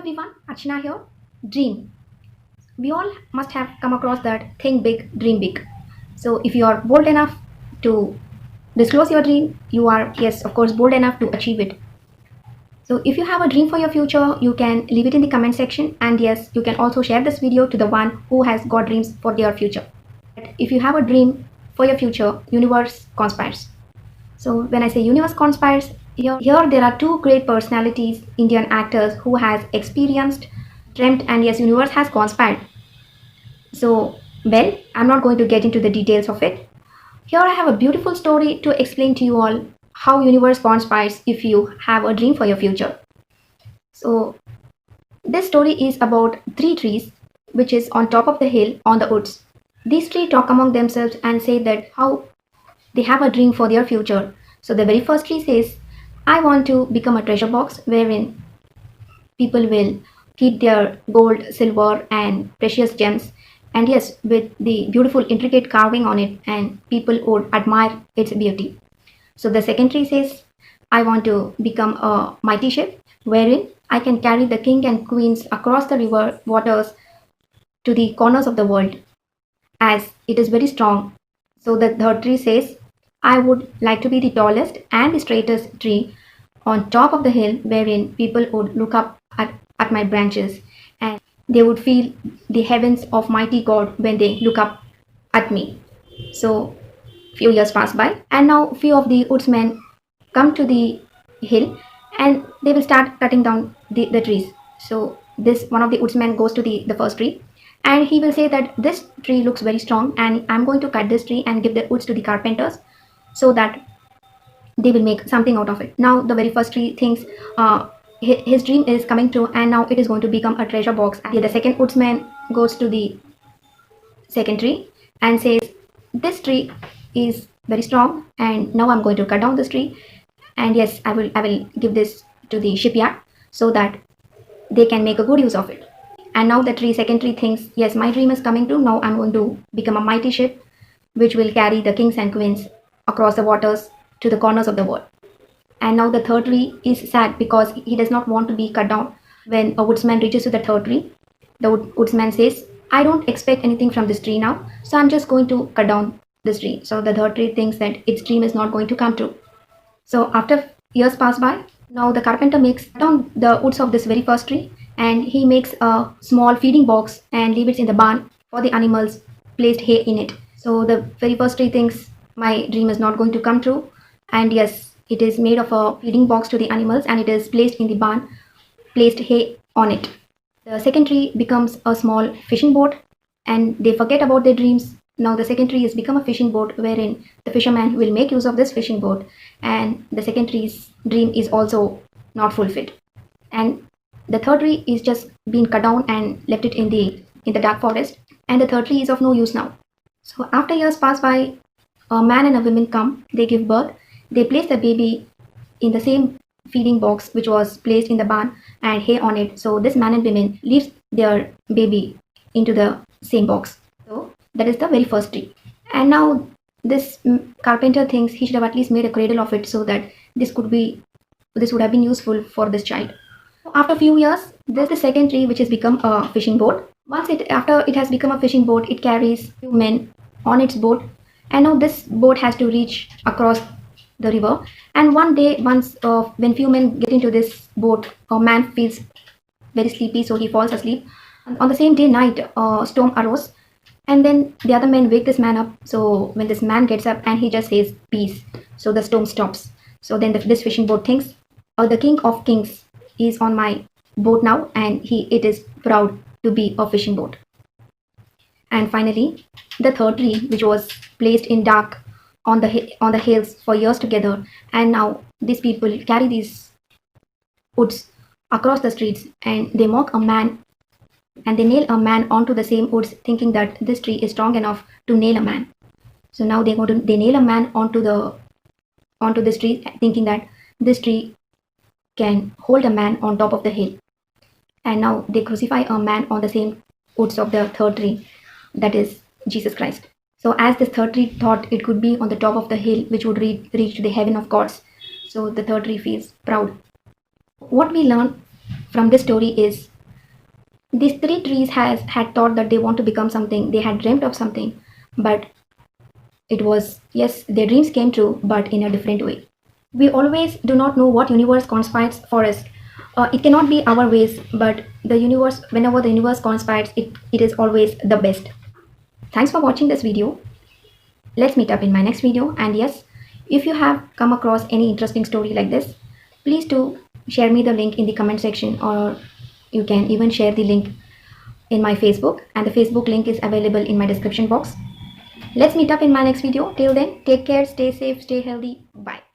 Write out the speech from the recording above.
everyone, Archana here. Dream. We all must have come across that think big, dream big. So if you are bold enough to disclose your dream, you are, yes, of course, bold enough to achieve it. So if you have a dream for your future, you can leave it in the comment section, and yes, you can also share this video to the one who has got dreams for their future. If you have a dream for your future, universe conspires. So when I say universe conspires, here there are two great personalities, Indian actors who has experienced, dreamt, and yes, universe has conspired. So, well, I'm not going to get into the details of it. Here I have a beautiful story to explain to you all how universe conspires if you have a dream for your future. So, this story is about three trees which is on top of the hill on the woods. These three talk among themselves and say that how they have a dream for their future. So the very first tree says, I want to become a treasure box wherein people will keep their gold, silver, and precious gems. And yes, with the beautiful intricate carving on it, and people would admire its beauty. So the second tree says, I want to become a mighty ship wherein I can carry the king and queens across the river waters to the corners of the world, as it is very strong. So the third tree says, I would like to be the tallest and the straightest tree on top of the hill wherein people would look up at my branches, and they would feel the heavens of mighty God when they look up at me. So few years pass by, and now few of the woodsmen come to the hill and they will start cutting down the trees. So this one of the woodsmen goes to the first tree, and he will say that this tree looks very strong and I'm going to cut this tree and give the woods to the carpenters so that they will make something out of it. Now the very first tree thinks his dream is coming true, and now it is going to become a treasure box. And the second woodsman goes to the second tree and says, this tree is very strong and now I'm going to cut down this tree, and yes, I will give this to the shipyard so that they can make a good use of it. And now the second tree thinks, yes, my dream is coming true. Now I'm going to become a mighty ship which will carry the kings and queens across the waters to the corners of the world. And now the third tree is sad because he does not want to be cut down. When a woodsman reaches to the third tree, the woodsman says, I don't expect anything from this tree now, so I'm just going to cut down this tree. So the third tree thinks that its dream is not going to come true. So after years pass by, now the carpenter makes down the woods of this very first tree, and he makes a small feeding box and leaves it in the barn for the animals, placed hay in it. So the very first tree thinks, my dream is not going to come true, and yes, it is made of a feeding box to the animals and it is placed in the barn, placed hay on it. The second tree becomes a small fishing boat, and they forget about their dreams. Now the second tree has become a fishing boat wherein the fisherman will make use of this fishing boat, and the second tree's dream is also not fulfilled. And the third tree is just been cut down and left it in the dark forest, and the third tree is of no use now. So after years pass by, a man and a woman come, they give birth, they place the baby in the same feeding box which was placed in the barn and hay on it. So this man and woman leaves their baby into the same box. So that is the very first tree. And now this carpenter thinks he should have at least made a cradle of it so that this would have been useful for this child. After a few years, there's the second tree which has become a fishing boat. After it has become a fishing boat, it carries few men on its boat, and now this boat has to reach across the river. And one day, when few men get into this boat, a man feels very sleepy, so he falls asleep. And on the same day night, a storm arose, and then the other men wake this man up. So when this man gets up and he just says peace, so the storm stops. So then this fishing boat thinks, oh, the king of kings is on my boat now, and it is proud to be a fishing boat. And finally, the third tree, which was placed in dark on the hills for years together, and now these people carry these woods across the streets, and they mock a man, and they nail a man onto the same woods, thinking that this tree is strong enough to nail a man. So now they nail a man onto this tree, thinking that this tree can hold a man on top of the hill. And now they crucify a man on the same woods of the third tree, that is Jesus Christ. So as this third tree thought it could be on the top of the hill which would reach to the heaven of gods, so the third tree feels proud. What we learn from this story is these three trees had thought that they want to become something, they had dreamt of something, but it was, yes, their dreams came true, but in a different way. We always do not know what universe conspires for us. It cannot be our ways, but the universe, whenever the universe conspires, it is always the best. Thanks for watching this video. Let's meet up in my next video. And yes, if you have come across any interesting story like this, please do share me the link in the comment section, or you can even share the link in my Facebook, and the Facebook link is available in my description box. Let's meet up in my next video. Till then, take care, stay safe, stay healthy. Bye.